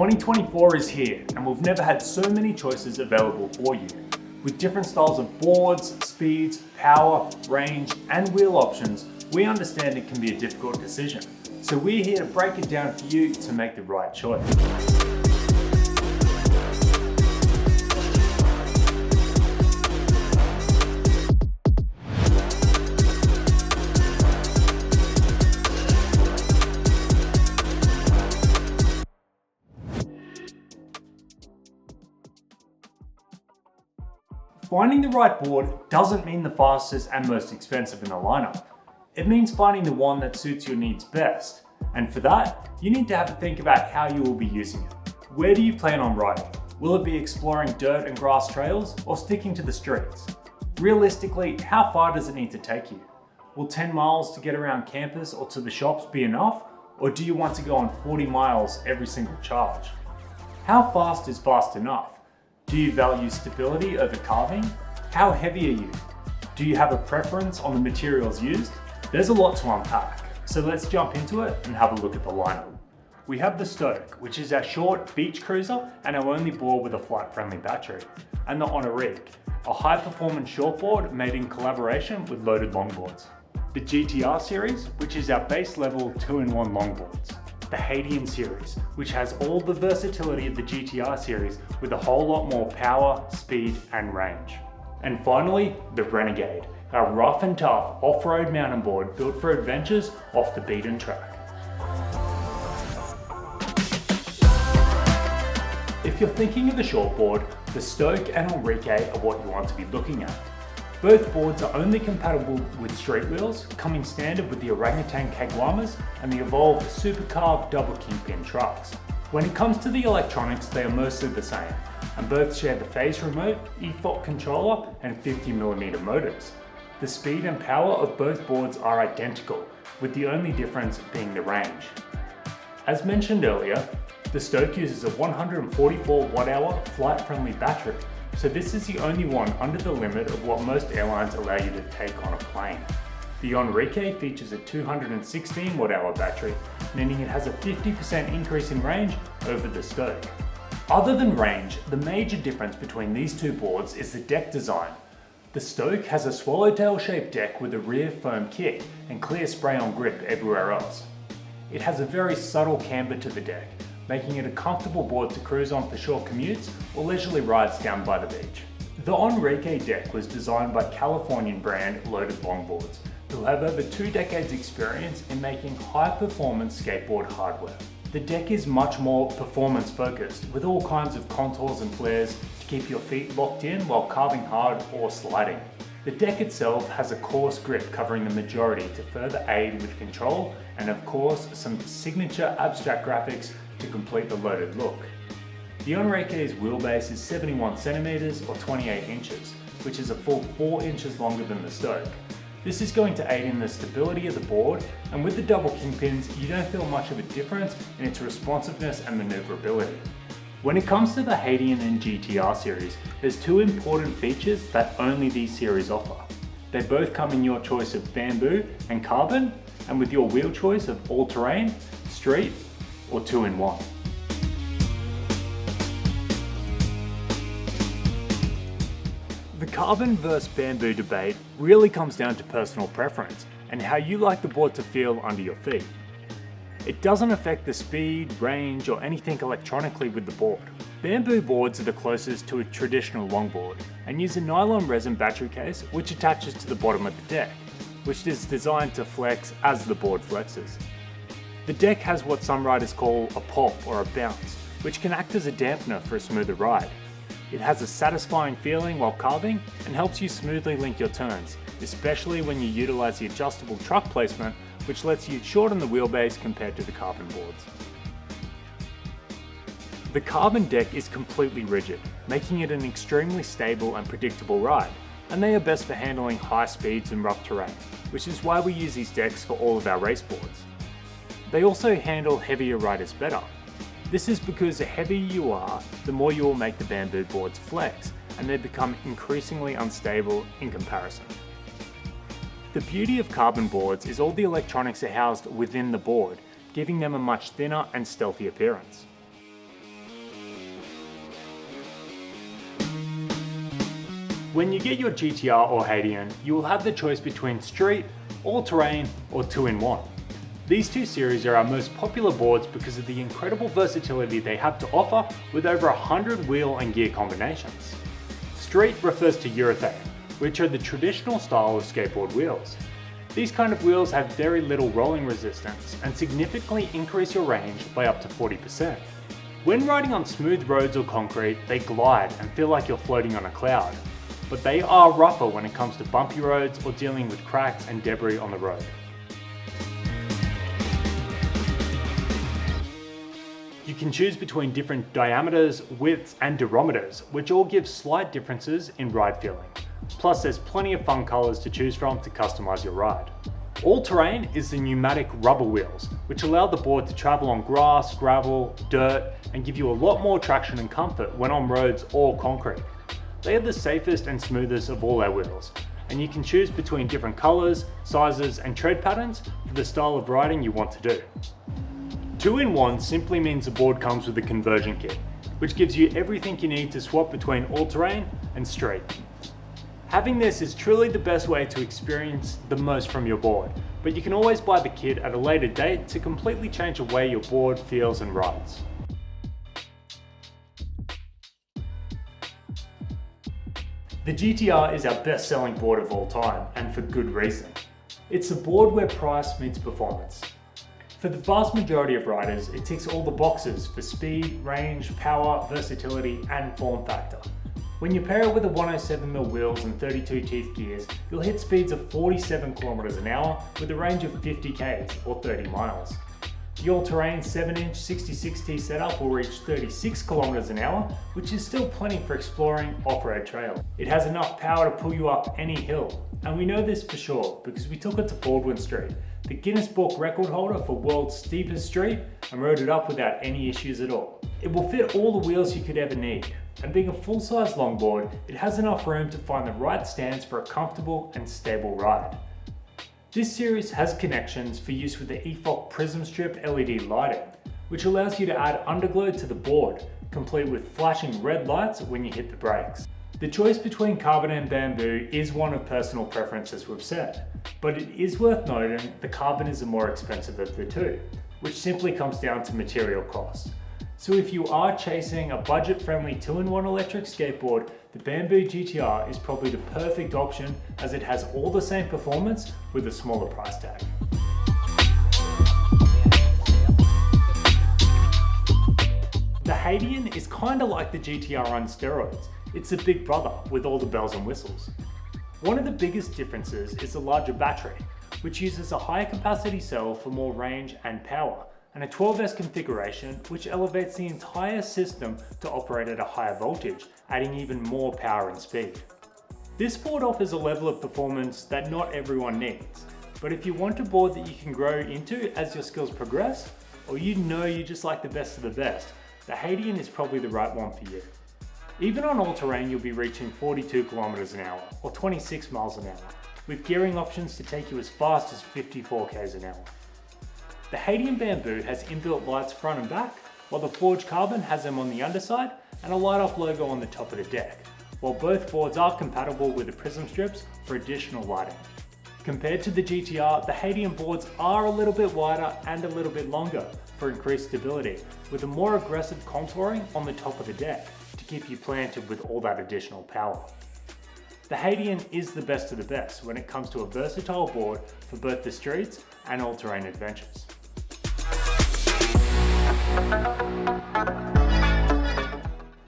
2024 is here, and we've never had so many choices available for you. With different styles of boards, speeds, power, range, and wheel options, we understand it can be a difficult decision. So we're here to break it down for you to make the right choice. Finding the right board doesn't mean the fastest and most expensive in the lineup. It means finding the one that suits your needs best. And for that, you need to have a think about how you will be using it. Where do you plan on riding? Will it be exploring dirt and grass trails or sticking to the streets? Realistically, how far does it need to take you? Will 10 miles to get around campus or to the shops be enough? Or do you want to go on 40 miles every single charge? How fast is fast enough? Do you value stability over carving? How heavy are you? Do you have a preference on the materials used? There's a lot to unpack, so let's jump into it and have a look at the lineup. We have the Stoke, which is our short beach cruiser and our only board with a flight-friendly battery, and the Renegade, a high-performance shortboard made in collaboration with loaded longboards. The GTR series, which is our base level 2-in-1 longboards. The Hadean series, which has all the versatility of the GTR series with a whole lot more power, speed, and range. And finally, the Renegade, our rough and tough off-road mountain board built for adventures off the beaten track. If you're thinking of a shortboard, the Stoke and Renegade are what you want to be looking at. Both boards are only compatible with street wheels, coming standard with the Orangutan Caguamas and the evolved Supercarb double kingpin trucks. When it comes to the electronics, they are mostly the same, and both share the phase remote, EFOC controller, and 50mm motors. The speed and power of both boards are identical, with the only difference being the range. As mentioned earlier, the Stoke uses a 144 Wh flight-friendly battery, so this is the only one under the limit of what most airlines allow you to take on a plane. The Renegade features a 216 Wh battery, meaning it has a 50% increase in range over the Stoke. Other than range, the major difference between these two boards is the deck design. The Stoke has a swallowtail-shaped deck with a rear foam kick and clear spray-on grip everywhere else. It has a very subtle camber to the deck, making it a comfortable board to cruise on for short commutes or leisurely rides down by the beach. The Renegade deck was designed by Californian brand Loaded Longboards, who have over 2 decades experience in making high-performance skateboard hardware. The deck is much more performance-focused, with all kinds of contours and flares to keep your feet locked in while carving hard or sliding. The deck itself has a coarse grip covering the majority to further aid with control, and of course some signature abstract graphics to complete the loaded look. The Renegade's wheelbase is 71 centimeters or 28 inches, which is a full 4 inches longer than the Stoke. This is going to aid in the stability of the board, and with the double kingpins, you don't feel much of a difference in its responsiveness and maneuverability. When it comes to the Hadean and GTR series, there's 2 important features that only these series offer. They both come in your choice of bamboo and carbon, and with your wheel choice of all-terrain, street, or 2-in-1. The carbon versus bamboo debate really comes down to personal preference and how you like the board to feel under your feet. It doesn't affect the speed, range, or anything electronically with the board. Bamboo boards are the closest to a traditional longboard and use a nylon resin battery case which attaches to the bottom of the deck, which is designed to flex as the board flexes. The deck has what some riders call a pop or a bounce, which can act as a dampener for a smoother ride. It has a satisfying feeling while carving and helps you smoothly link your turns, especially when you utilize the adjustable truck placement, which lets you shorten the wheelbase compared to the carbon boards. The carbon deck is completely rigid, making it an extremely stable and predictable ride, and they are best for handling high speeds and rough terrain, which is why we use these decks for all of our race boards. They also handle heavier riders better. This is because the heavier you are, the more you will make the bamboo boards flex, and they become increasingly unstable in comparison. The beauty of carbon boards is all the electronics are housed within the board, giving them a much thinner and stealthy appearance. When you get your GTR or Hadean, you will have the choice between street, all-terrain, or 2-in-1. These two series are our most popular boards because of the incredible versatility they have to offer with over 100 wheel and gear combinations. Street refers to urethane, which are the traditional style of skateboard wheels. These kind of wheels have very little rolling resistance and significantly increase your range by up to 40%. When riding on smooth roads or concrete, they glide and feel like you're floating on a cloud, but they are rougher when it comes to bumpy roads or dealing with cracks and debris on the road. You can choose between different diameters, widths, and durometers, which all give slight differences in ride feeling. Plus, there's plenty of fun colors to choose from to customize your ride. All-terrain is the pneumatic rubber wheels, which allow the board to travel on grass, gravel, dirt, and give you a lot more traction and comfort when on roads or concrete. They are the safest and smoothest of all our wheels, and you can choose between different colors, sizes, and tread patterns for the style of riding you want to do. 2-in-1 simply means the board comes with a conversion kit, which gives you everything you need to swap between all-terrain and street. Having this is truly the best way to experience the most from your board, but you can always buy the kit at a later date to completely change the way your board feels and rides. The GTR is our best-selling board of all time, and for good reason. It's a board where price meets performance. For the vast majority of riders, it ticks all the boxes for speed, range, power, versatility, and form factor. When you pair it with the 107mm wheels and 32 teeth gears, you'll hit speeds of 47 km an hour with a range of 50 km or 30 miles. The all-terrain 7-inch 66T setup will reach 36 km an hour, which is still plenty for exploring off-road trails. It has enough power to pull you up any hill, and we know this for sure because we took it to Baldwin Street, the Guinness Book record holder for world's steepest street, and rode it up without any issues at all. It will fit all the wheels you could ever need, and being a full-size longboard, it has enough room to find the right stance for a comfortable and stable ride. This series has connections for use with the EFOC Prism Strip LED lighting, which allows you to add underglow to the board, complete with flashing red lights when you hit the brakes. The choice between carbon and bamboo is one of personal preference, as we've said, but it is worth noting the carbon is the more expensive of the two, which simply comes down to material cost. So if you are chasing a budget-friendly 2-in-1 electric skateboard, the Bamboo GTR is probably the perfect option as it has all the same performance with a smaller price tag. The Hadean is kinda like the GTR on steroids. It's a big brother with all the bells and whistles. One of the biggest differences is the larger battery, which uses a higher capacity cell for more range and power, and a 12S configuration which elevates the entire system to operate at a higher voltage, adding even more power and speed. This board offers a level of performance that not everyone needs, but if you want a board that you can grow into as your skills progress, or you know you just like the best of the best, the Hadean is probably the right one for you. Even on all-terrain, you'll be reaching 42 km an hour, or 26 miles an hour, with gearing options to take you as fast as 54 km an hour. The Hadean Bamboo has inbuilt lights front and back, while the Forged Carbon has them on the underside and a light-up logo on the top of the deck, while both boards are compatible with the prism strips for additional lighting. Compared to the GTR, the Hadean boards are a little bit wider and a little bit longer for increased stability, with a more aggressive contouring on the top of the deck to keep you planted with all that additional power. The Hadean is the best of the best when it comes to a versatile board for both the streets and all-terrain adventures.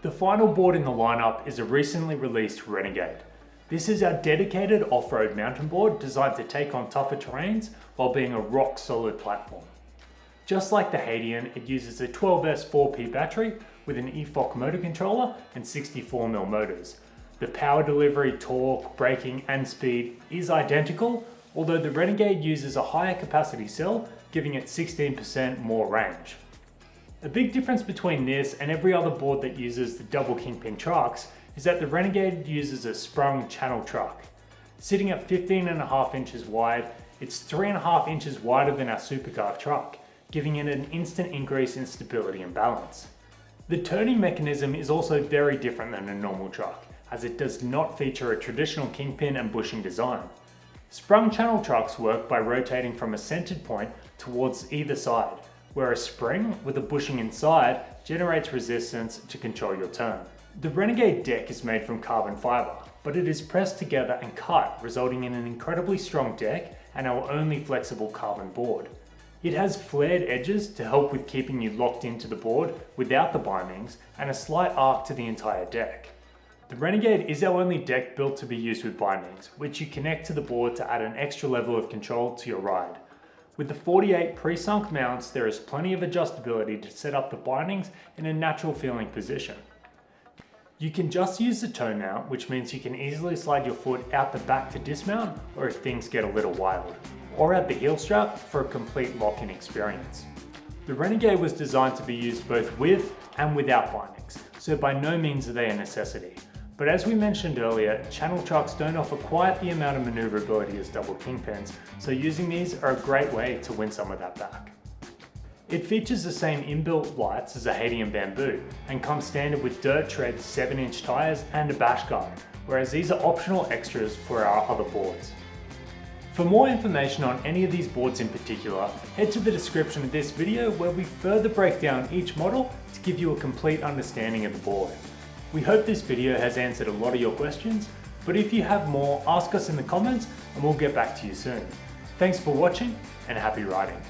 The final board in the lineup is a recently released Renegade. This is our dedicated off-road mountain board designed to take on tougher terrains while being a rock-solid platform. Just like the Hadean, it uses a 12S 4P battery with an EFOC motor controller and 64mm motors. The power delivery, torque, braking, and speed is identical, although the Renegade uses a higher capacity cell, giving it 16% more range. A big difference between this and every other board that uses the double kingpin trucks is that the Renegade uses a sprung channel truck. Sitting at 15.5 inches wide, it's 3.5 inches wider than our supercar truck, giving it an instant increase in stability and balance. The turning mechanism is also very different than a normal truck, as it does not feature a traditional kingpin and bushing design. Sprung channel trucks work by rotating from a centered point towards either side, where a spring with a bushing inside generates resistance to control your turn. The Renegade deck is made from carbon fiber, but it is pressed together and cut, resulting in an incredibly strong deck and our only flexible carbon board. It has flared edges to help with keeping you locked into the board without the bindings, and a slight arc to the entire deck. The Renegade is our only deck built to be used with bindings, which you connect to the board to add an extra level of control to your ride. With the 48 pre-sunk mounts, there is plenty of adjustability to set up the bindings in a natural feeling position. You can just use the toe mount, which means you can easily slide your foot out the back to dismount, or if things get a little wild, or at the heel strap for a complete lock-in experience. The Renegade was designed to be used both with and without bindings, so by no means are they a necessity. But as we mentioned earlier, channel trucks don't offer quite the amount of maneuverability as double kingpins, so using these are a great way to win some of that back. It features the same inbuilt lights as a Hadean Bamboo, and comes standard with dirt tread 7-inch tyres and a bash guard, whereas these are optional extras for our other boards. For more information on any of these boards in particular, head to the description of this video where we further break down each model to give you a complete understanding of the board. We hope this video has answered a lot of your questions, but if you have more, ask us in the comments and we'll get back to you soon. Thanks for watching and happy riding.